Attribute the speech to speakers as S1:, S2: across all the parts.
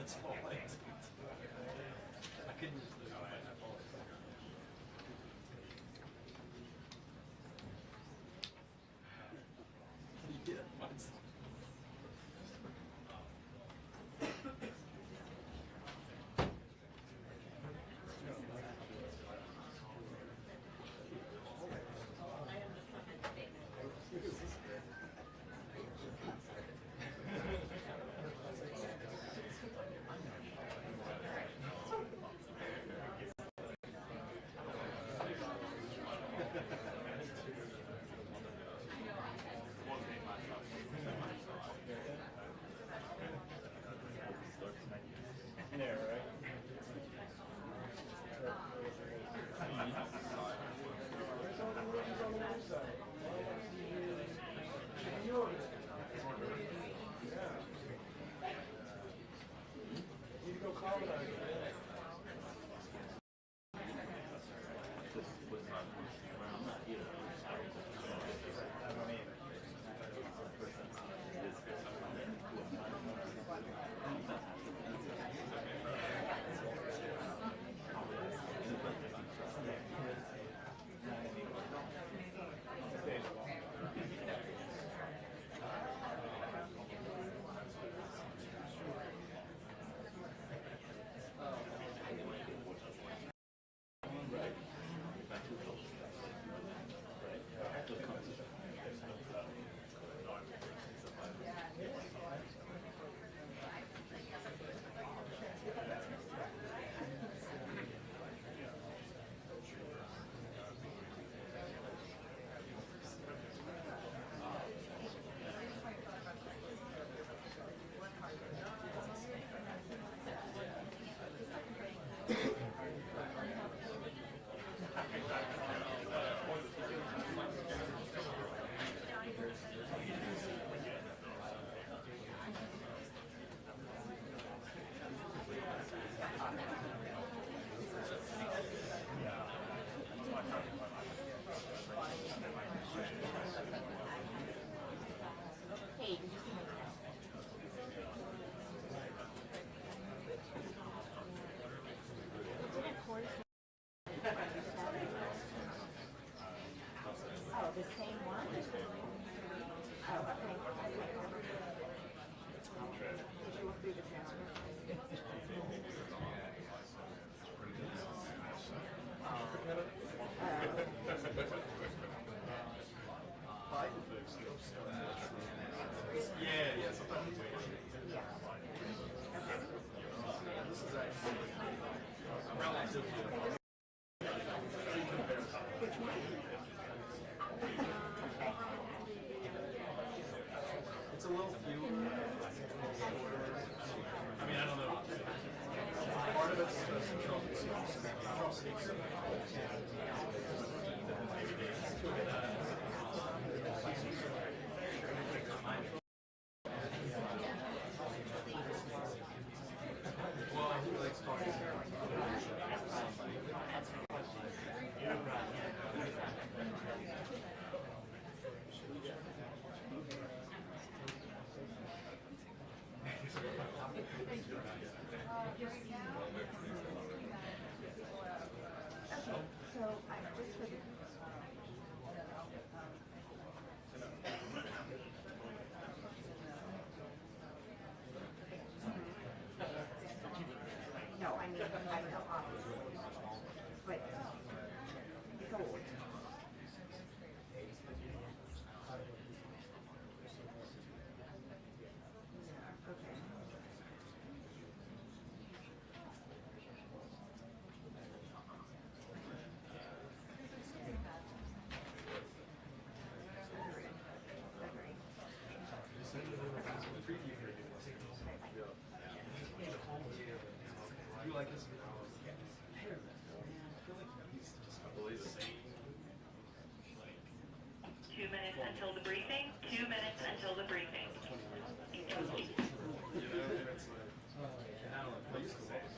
S1: That's all I did. I couldn't just lose my yeah, mine's yeah, right. You need to go colonize it. I don't either.
S2: Hey, did you see my text? Did of course. Oh, the same one? Oh, okay. Did you look through the transcript?
S1: Yeah, yeah, sometimes it's weird.
S2: Yeah. Okay.
S1: This is actually relatively
S2: Which one?
S1: it's a little fewer. I mean, I don't know. Part of it's just well, he likes talking.
S2: So I just for the no, I mean I know obviously, but it's old. Okay.
S1: You like his? I believe the same.
S3: 2 minutes until the briefing. 2 minutes until the briefing.
S1: You know, it's like, I don't know, I used to love it.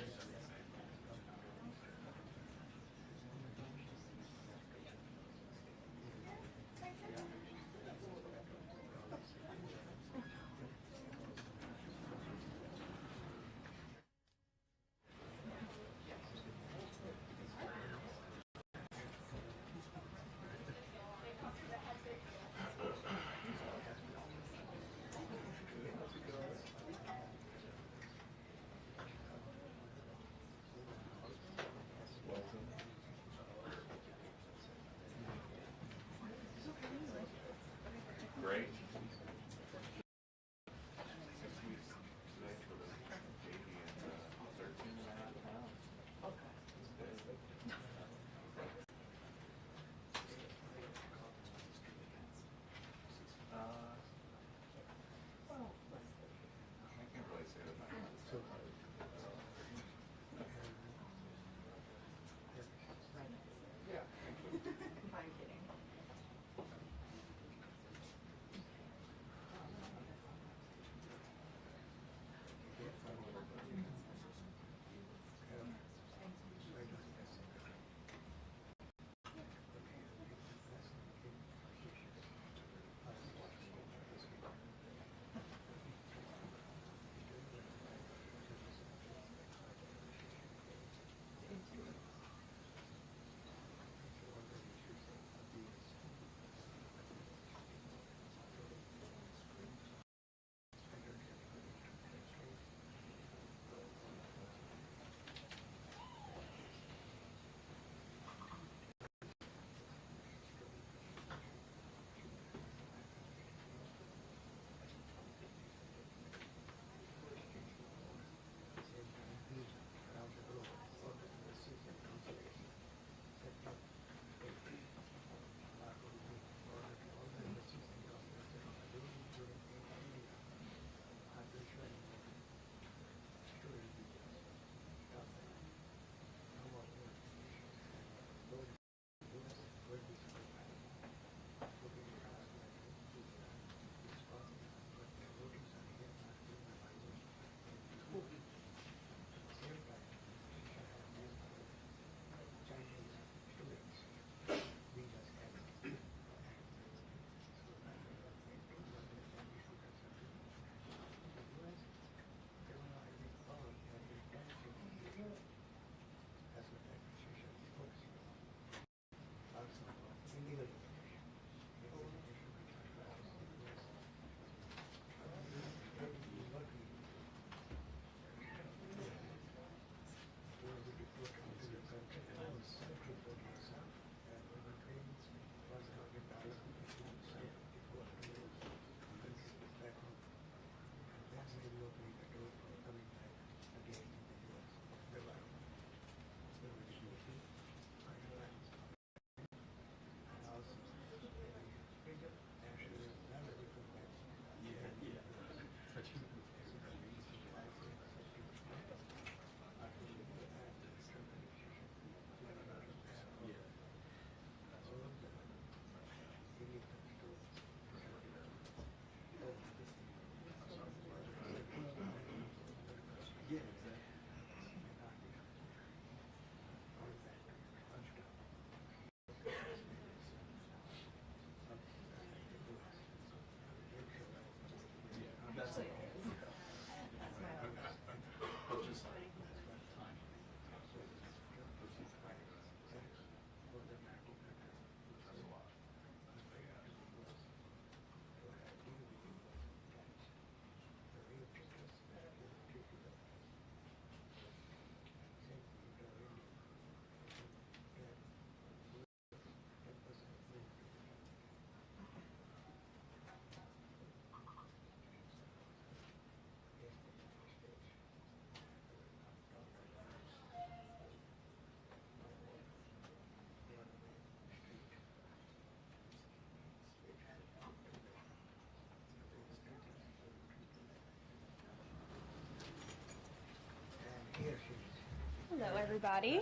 S4: everybody.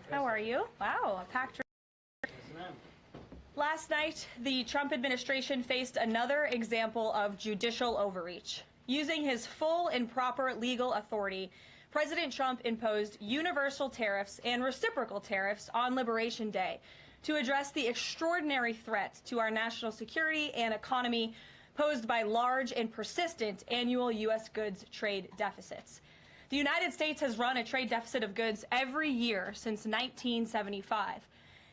S4: How are you? Wow, a packed room. Last night, the Trump administration faced another example of judicial overreach. Using his full and proper legal authority, President Trump imposed universal tariffs and reciprocal tariffs on Liberation Day to address the extraordinary threat to our national security and economy posed by large and persistent annual U.S. goods trade deficits. The United States has run a trade deficit of goods every year since 1975.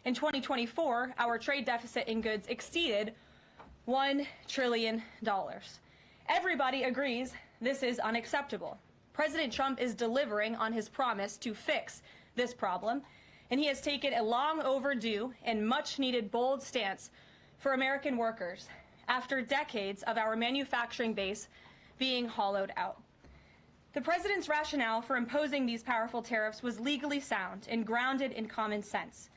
S4: In 2024, our trade deficit in goods exceeded $1 trillion. Everybody agrees this is unacceptable. President Trump is delivering on his promise to fix this problem, and he has taken a long overdue and much needed bold stance for American workers after decades of our manufacturing base being hollowed out. The president's rationale for imposing these powerful tariffs was legally sound and grounded in common sense.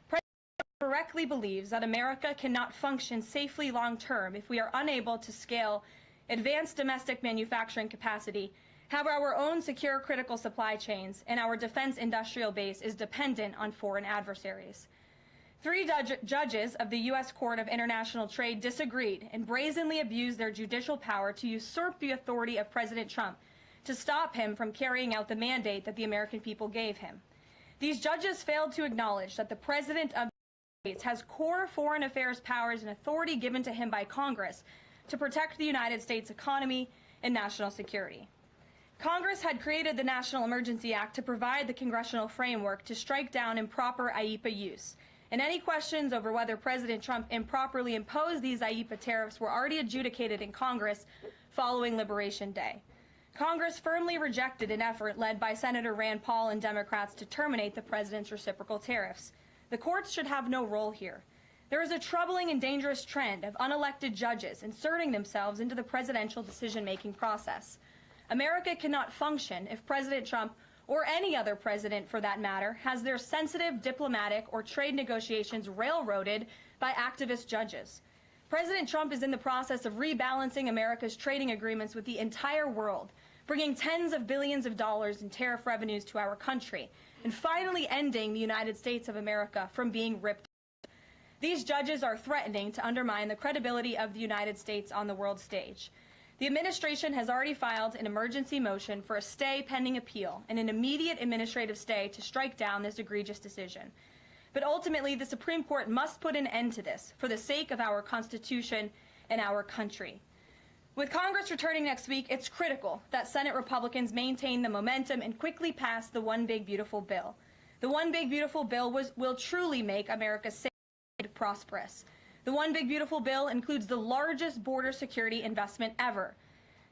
S4: President Trump correctly believes that America cannot function safely long-term if we are unable to scale advanced domestic manufacturing capacity, have our own secure critical supply chains, and our defense industrial base is dependent on foreign adversaries. Three judges of the U.S. Court of International Trade disagreed and brazenly abused their judicial power to usurp the authority of President Trump to stop him from carrying out the mandate that the American people gave him. These judges failed to acknowledge that the President of the United States has core foreign affairs powers and authority given to him by Congress to protect the United States economy and national security. Congress had created the National Emergency Act to provide the congressional framework to strike down improper IEEPA use, and any questions over whether President Trump improperly imposed these IEEPA tariffs were already adjudicated in Congress following Liberation Day. Congress firmly rejected an effort led by Senator Rand Paul and Democrats to terminate the president's reciprocal tariffs. The courts should have no role here. There is a troubling and dangerous trend of unelected judges inserting themselves into the presidential decision-making process. America cannot function if President Trump, or any other president for that matter, has their sensitive diplomatic or trade negotiations railroaded by activist judges. President Trump is in the process of rebalancing America's trading agreements with the entire world, bringing tens of billions of dollars in tariff revenues to our country, and finally ending the United States of America from being ripped. These judges are threatening to undermine the credibility of the United States on the world stage. The administration has already filed an emergency motion for a stay pending appeal and an immediate administrative stay to strike down this egregious decision. But ultimately, the Supreme Court must put an end to this for the sake of our Constitution and our country. With Congress returning next week, it's critical that Senate Republicans maintain the momentum and quickly pass the One Big Beautiful Bill. The One Big Beautiful Bill will truly make America safe and prosperous. The One Big Beautiful Bill includes the largest border security investment ever.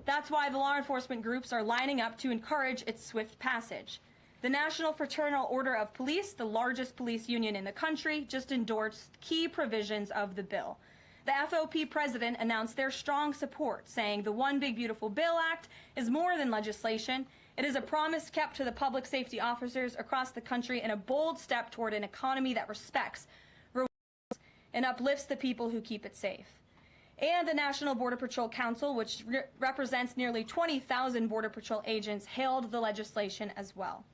S4: That's why the law enforcement groups are lining up to encourage its swift passage. The National Fraternal Order of Police, the largest police union in the country, just endorsed key provisions of the bill. The FOP president announced their strong support, saying the One Big Beautiful Bill Act is more than legislation. It is a promise kept to the public safety officers across the country and a bold step toward an economy that respects, rewards, and uplifts the people who keep it safe. And the National Border Patrol Council, which represents nearly 20,000 Border Patrol agents, hailed the legislation as well.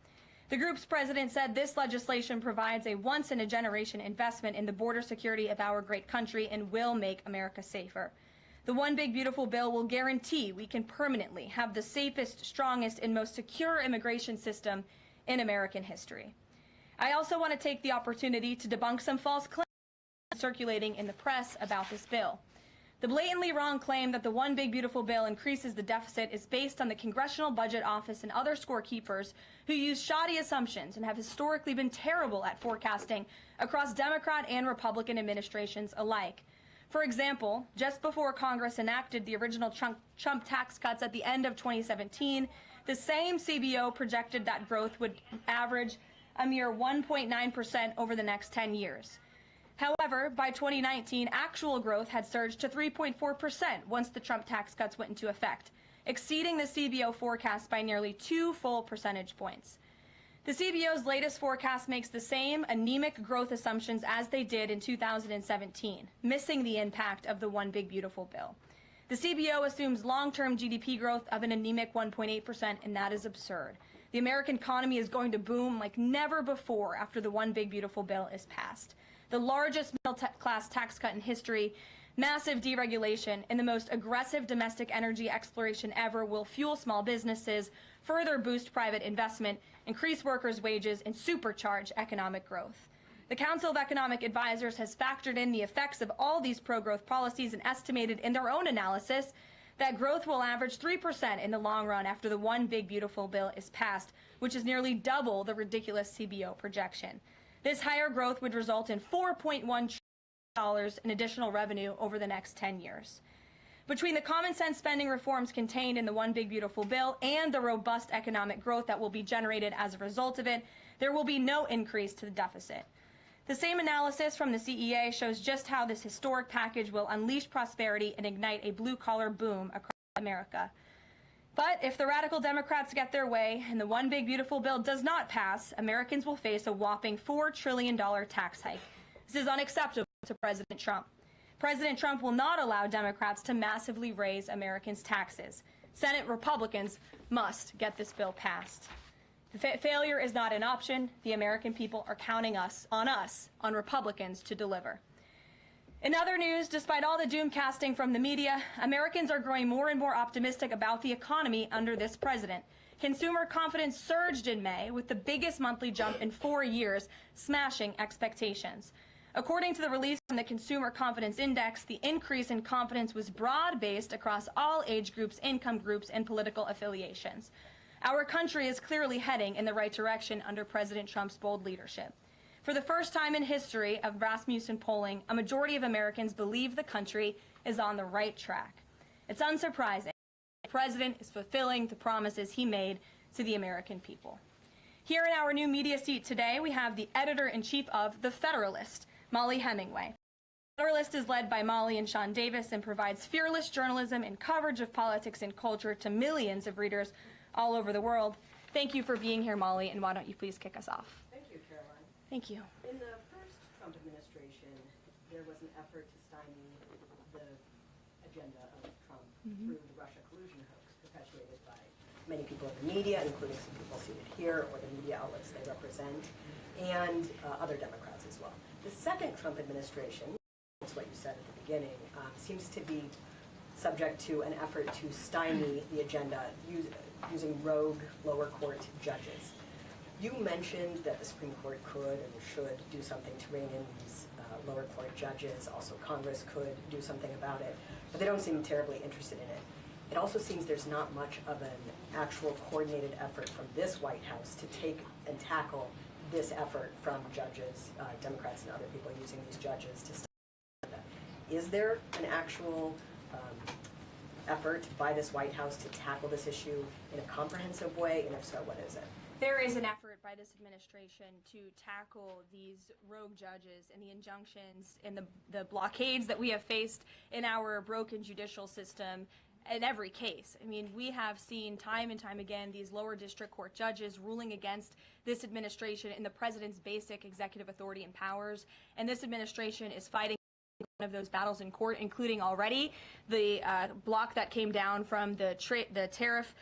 S4: The group's president said this legislation provides a once-in-a-generation investment in the border security of our great country and will make America safer. The One Big Beautiful Bill will guarantee we can permanently have the safest, strongest, and most secure immigration system in American history. I also want to take the opportunity to debunk some false claims circulating in the press about this bill. The blatantly wrong claim that the One Big Beautiful Bill increases the deficit is based on the Congressional Budget Office and other scorekeepers who use shoddy assumptions and have historically been terrible at forecasting across Democrat and Republican administrations alike. For example, just before Congress enacted the original Trump tax cuts at the end of 2017, the same CBO projected that growth would average a mere 1.9% over the next 10 years. However, by 2019, actual growth had surged to 3.4% once the Trump tax cuts went into effect, exceeding the CBO forecast by nearly 2 full percentage points. The CBO's latest forecast makes the same anemic growth assumptions as they did in 2017, missing the impact of the One Big Beautiful Bill. The CBO assumes long-term GDP growth of an anemic 1.8%, and that is absurd. The American economy is going to boom like never before after the One Big Beautiful Bill is passed. The largest middle-class tax cut in history, massive deregulation, and the most aggressive domestic energy exploration ever will fuel small businesses, further boost private investment, increase workers' wages, and supercharge economic growth. The Council of Economic Advisors has factored in the effects of all these pro-growth policies and estimated in their own analysis that growth will average 3% in the long run after the One Big Beautiful Bill is passed, which is nearly double the ridiculous CBO projection. This higher growth would result in $4.1 trillion in additional revenue over the next 10 years. Between the common sense spending reforms contained in the One Big Beautiful Bill and the robust economic growth that will be generated as a result of it, there will be no increase to the deficit. The same analysis from the CEA shows just how this historic package will unleash prosperity and ignite a blue-collar boom across America. But if the radical Democrats get their way and the One Big Beautiful Bill does not pass, Americans will face a whopping $4 trillion tax hike. This is unacceptable to President Trump. President Trump will not allow Democrats to massively raise Americans' taxes. Senate Republicans must get this bill passed. Failure is not an option. The American people are counting on Republicans to deliver. In other news, despite all the doom casting from the media, Americans are growing more and more optimistic about the economy under this president. Consumer confidence surged in May with the biggest monthly jump in 4 years, smashing expectations. According to the release from the Consumer Confidence Index, the increase in confidence was broad-based across all age groups, income groups, and political affiliations. Our country is clearly heading in the right direction under President Trump's bold leadership. For the first time in history of Rasmussen polling, a majority of Americans believe the country is on the right track. It's unsurprising. The president is fulfilling the promises he made to the American people. Here in our new media seat today, we have the editor-in-chief of The Federalist, Molly Hemingway. The Federalist is led by Molly and Sean Davis and provides fearless journalism and coverage of politics and culture to millions of readers all over the world. Thank you for being here, Molly, and why don't you please kick us off?
S5: Thank you, Caroline.
S4: Thank you.
S5: In the first Trump administration, there was an effort to stymie the agenda of Trump through the Russia collusion hoax perpetuated by many people in the media, including some people seated here, or the media outlets they represent, and other Democrats as well. The second Trump administration, that's what you said at the beginning, seems to be subject to an effort to stymie the agenda using rogue lower court judges. You mentioned that the Supreme Court could and should do something to rein in these lower court judges. Also, Congress could do something about it, but they don't seem terribly interested in it. It also seems there's not much of an actual coordinated effort from this White House to take and tackle this effort from judges, Democrats and other people using these judges to stop that. Is there an actual effort by this White House to tackle this issue in a comprehensive way, and if so, what is it?
S4: There is an effort by this administration to tackle these rogue judges and the injunctions and the blockades that we have faced in our broken judicial system in every case. I mean, we have seen time and time again these lower district court judges ruling against this administration in the president's basic executive authority and powers, and this administration is fighting one of those battles in court, including already the block that came down from the tariff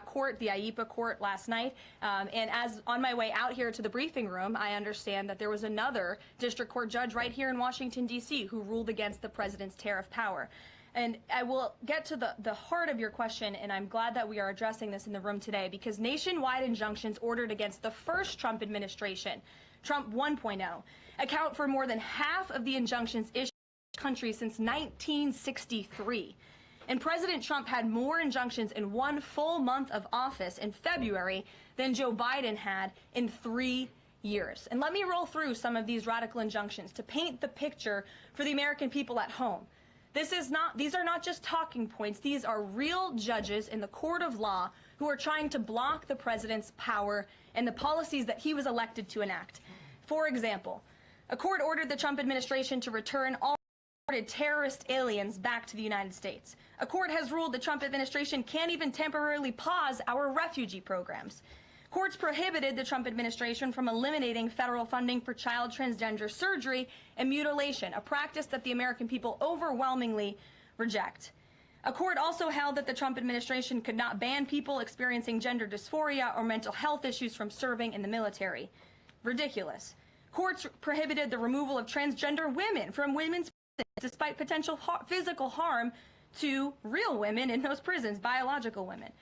S4: court, the IEPA court last night. And as on my way out here to the briefing room, I understand that there was another district court judge right here in Washington, D.C., who ruled against the president's tariff power. And I will get to the heart of your question, and I'm glad that we are addressing this in the room today, because nationwide injunctions ordered against the first Trump administration, Trump 1.0, account for more than half of the injunctions issued in the country since 1963. And President Trump had more injunctions in one full month of office in February than Joe Biden had in 3 years. And let me roll through some of these radical injunctions to paint the picture for the American people at home. These are not just talking points. These are real judges in the court of law who are trying to block the president's power and the policies that he was elected to enact. For example, a court ordered the Trump administration to return all reported terrorist aliens back to the United States. A court has ruled the Trump administration can't even temporarily pause our refugee programs. Courts prohibited the Trump administration from eliminating federal funding for child transgender surgery and mutilation, a practice that the American people overwhelmingly reject. A court also held that the Trump administration could not ban people experiencing gender dysphoria or mental health issues from serving in the military. Ridiculous. Courts prohibited the removal of transgender women from women's prisons despite potential physical harm to real women in those prisons, biological women.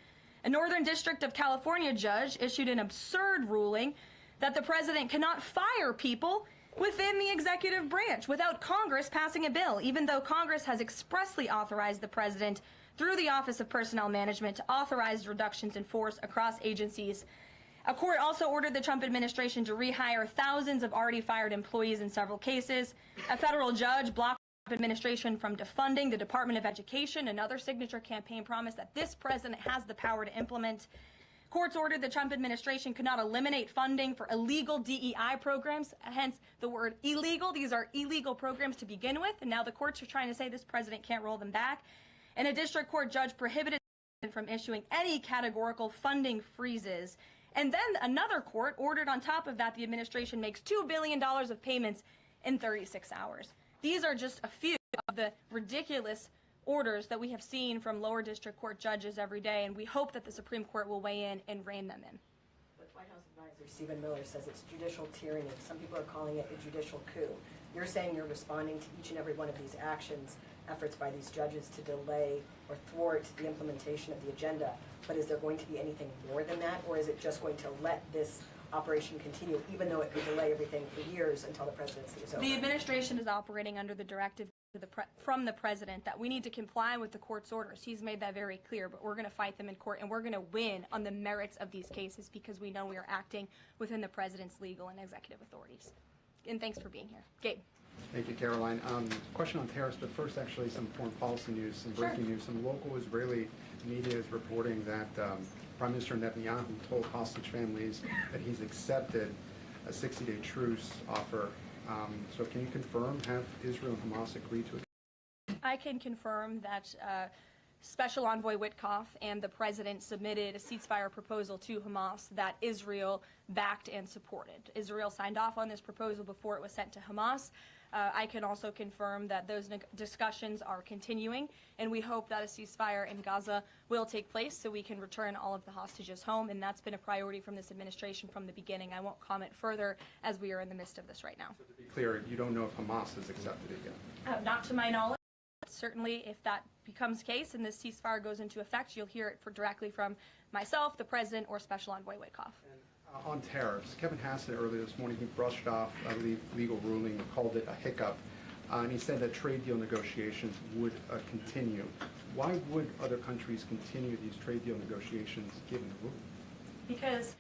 S4: A Northern District of California judge issued an absurd ruling that the president cannot fire people within the executive branch without Congress passing a bill, even though Congress has expressly authorized the president through the Office of Personnel Management to authorize reductions in force across agencies. A court also ordered the Trump administration to rehire thousands of already fired employees in several cases. A federal judge blocked the Trump administration from defunding the Department of Education, another signature campaign promise that this president has the power to implement. Courts ordered the Trump administration could not eliminate funding for illegal DEI programs, hence the word illegal. These are illegal programs to begin with, and now the courts are trying to say this president can't roll them back. And a district court judge prohibited the president from issuing any categorical funding freezes. And then another court ordered on top of that the administration makes $2 billion of payments in 36 hours. These are just a few of the ridiculous orders that we have seen from lower district court judges every day, and we hope that the Supreme Court will weigh in and rein them in.
S5: But White House advisor Stephen Miller says it's judicial tyranny. Some people are calling it a judicial coup. You're saying you're responding to each and every one of these actions, efforts by these judges to delay or thwart the implementation of the agenda, but is there going to be anything more than that, or is it just going to let this operation continue, even though it could delay everything for years until the presidency is over?
S4: The administration is operating under the directive from the president that we need to comply with the court's orders. He's made that very clear, but we're going to fight them in court, and we're going to win on the merits of these cases because we know we are acting within the president's legal and executive authorities. And thanks for being here. Gabe.
S6: Thank you, Karoline. Question on tariffs, but first actually some foreign policy news, some breaking news. Some local Israeli media is reporting that Prime Minister Netanyahu told hostage families that he's accepted a 60-day truce offer. So can you confirm, have Israel and Hamas agreed to it?
S4: I can confirm that Special Envoy Witkoff and the president submitted a ceasefire proposal to Hamas that Israel backed and supported. Israel signed off on this proposal before it was sent to Hamas. I can also confirm that those discussions are continuing, and we hope that a ceasefire in Gaza will take place so we can return all of the hostages home, and that's been a priority from this administration from the beginning. I won't comment further as we are in the midst of this right now.
S6: So to be clear, you don't know if Hamas has accepted it yet?
S4: Not to my knowledge. Certainly, if that becomes the case and this ceasefire goes into effect, you'll hear it directly from myself, the president, or Special Envoy Witkoff.
S6: On tariffs, Kevin Hassett earlier this morning, he brushed off a legal ruling, called it a hiccup, and he said that trade deal negotiations would continue. Why would other countries continue these trade deal negotiations given the ruling?
S4: Because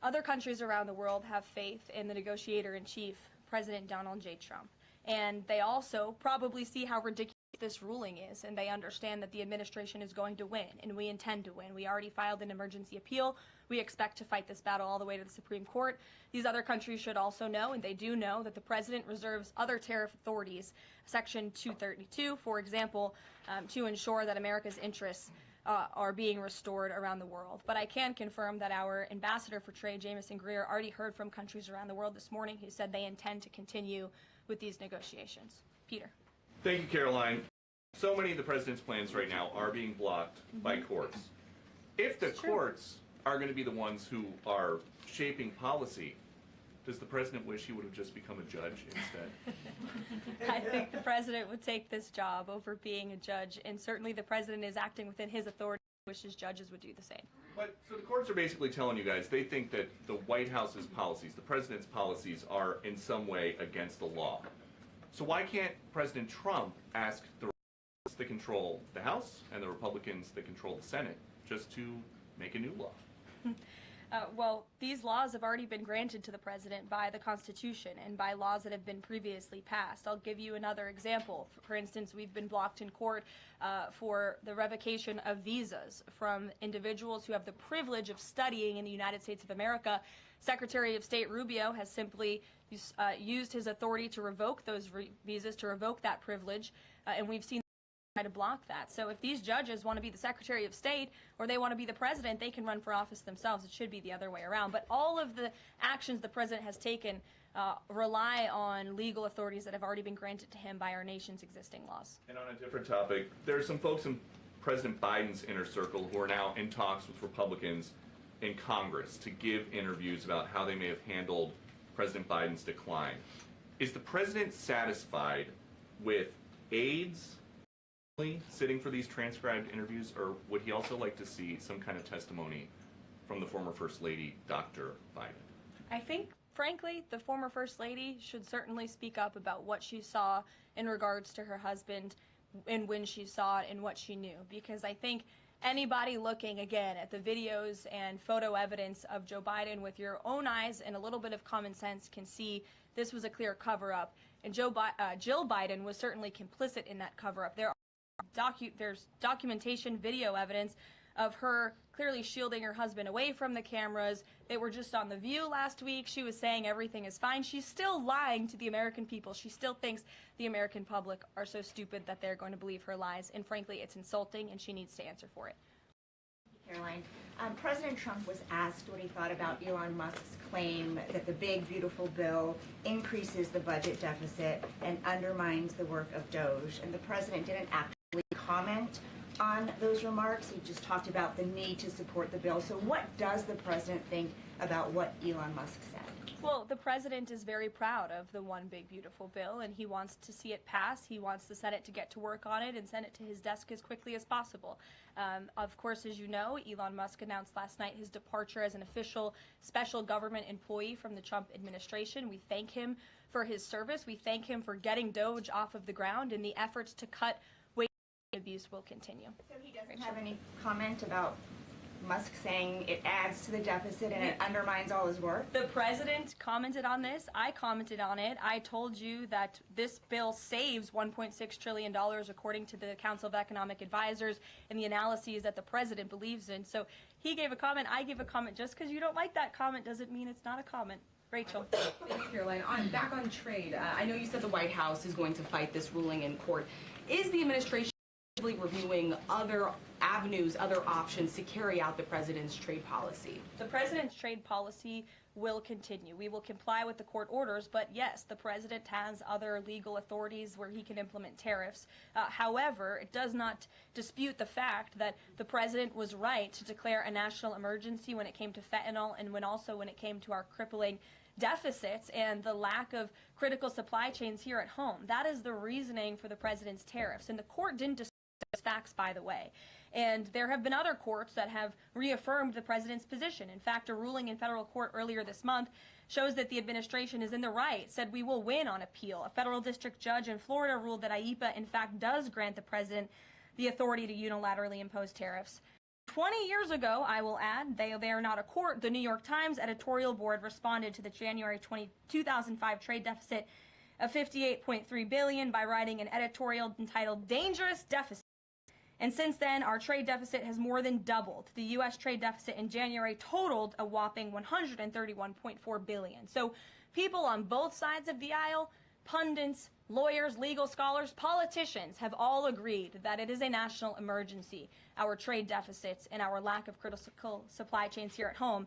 S4: other countries around the world have faith in the negotiator-in-chief, President Donald J. Trump. And they also probably see how ridiculous this ruling is, and they understand that the administration is going to win, and we intend to win. We already filed an emergency appeal. We expect to fight this battle all the way to the Supreme Court. These other countries should also know, and they do know, that the president reserves other tariff authorities, Section 232, for example, to ensure that America's interests are being restored around the world. But I can confirm that our ambassador for trade, Jamison Greer, already heard from countries around the world this morning who said they intend to continue with these negotiations. Peter.
S7: Thank you, Caroline. So many of the president's plans right now are being blocked by courts. If the courts are going to be the ones who are shaping policy, does the president wish he would have just become a judge instead?
S4: I think the president would take this job over being a judge, and certainly the president is acting within his authority. Wishes judges would do the same.
S7: But so the courts are basically telling you guys they think that the White House's policies, the president's policies, are in some way against the law. So why can't President Trump ask the Republicans that control the House and the Republicans that control the Senate just to make a new law?
S4: Well, these laws have already been granted to the president by the Constitution and by laws that have been previously passed. I'll give you another example. For instance, we've been blocked in court for the revocation of visas from individuals who have the privilege of studying in the United States of America. Secretary of State Rubio has simply used his authority to revoke those visas, to revoke that privilege, and we've seen to block that. So if these judges want to be the Secretary of State or they want to be the president, they can run for office themselves. It should be the other way around. But all of the actions the president has taken rely on legal authorities that have already been granted to him by our nation's existing laws.
S7: And on a different topic, there are some folks in President Biden's inner circle, who are now in talks with Republicans in Congress to give interviews about how they may have handled President Biden's decline. Is the president satisfied with aides sitting for these transcribed interviews, or would he also like to see some kind of testimony from the former First Lady, Dr. Biden?
S4: I think, frankly, the former First Lady should certainly speak up about what she saw in regards to her husband and when she saw it and what she knew. Because I think anybody looking, again, at the videos and photo evidence of Joe Biden with your own eyes and a little bit of common sense can see this was a clear cover-up. And Jill Biden was certainly complicit in that cover-up. There's documentation, video evidence of her clearly shielding her husband away from the cameras. They were just on The View last week. She was saying everything is fine. She's still lying to the American people. She still thinks the American public are so stupid that they're going to believe her lies. And frankly, it's insulting, and she needs to answer for it.
S2: Caroline, President Trump was asked what he thought about Elon Musk's claim that the big, beautiful bill increases the budget deficit and undermines the work of DOJ. And the president didn't actually comment on those remarks. He just talked about the need to support the bill. So what does the president think about what Elon Musk said?
S4: Well, the president is very proud of the one big beautiful bill, and he wants to see it pass. He wants the Senate to get to work on it and send it to his desk as quickly as possible. Of course, as you know, Elon Musk announced last night his departure as an official special government employee from the Trump administration. We thank him for his service. We thank him for getting DOJ off of the ground, and the efforts to cut wage abuse will continue.
S2: So he doesn't have any comment about Musk saying it adds to the deficit and it undermines all his work?
S4: The president commented on this. I commented on it. I told you that this bill saves $1.6 trillion according to the Council of Economic Advisors and the analyses that the president believes in. So he gave a comment. I gave a comment. Just because you don't like that comment doesn't mean it's not a comment. Rachel.
S8: Thanks, Caroline. Back on trade, I know you said the White House is going to fight this ruling in court. Is the administration reviewing other avenues, other options to carry out the president's trade policy?
S4: The president's trade policy will continue. We will comply with the court orders, but yes, the president has other legal authorities where he can implement tariffs. However, it does not dispute the fact that the president was right to declare a national emergency when it came to fentanyl and when it came to our crippling deficits and the lack of critical supply chains here at home. That is the reasoning for the president's tariffs, and the court didn't dispute those facts, by the way. And there have been other courts that have reaffirmed the president's position. In fact, a ruling in federal court earlier this month shows that the administration is in the right, said we will win on appeal. A federal district judge in Florida ruled that IEEPA, in fact, does grant the president the authority to unilaterally impose tariffs. 20 years ago, I will add, they are not a court, the New York Times editorial board responded to the January 2005 trade deficit of $58.3 billion by writing an editorial entitled Dangerous Deficit. And since then, our trade deficit has more than doubled. The U.S. trade deficit in January totaled a whopping $131.4 billion. So people on both sides of the aisle, pundits, lawyers, legal scholars, politicians have all agreed that it is a national emergency, our trade deficits and our lack of critical supply chains here at home.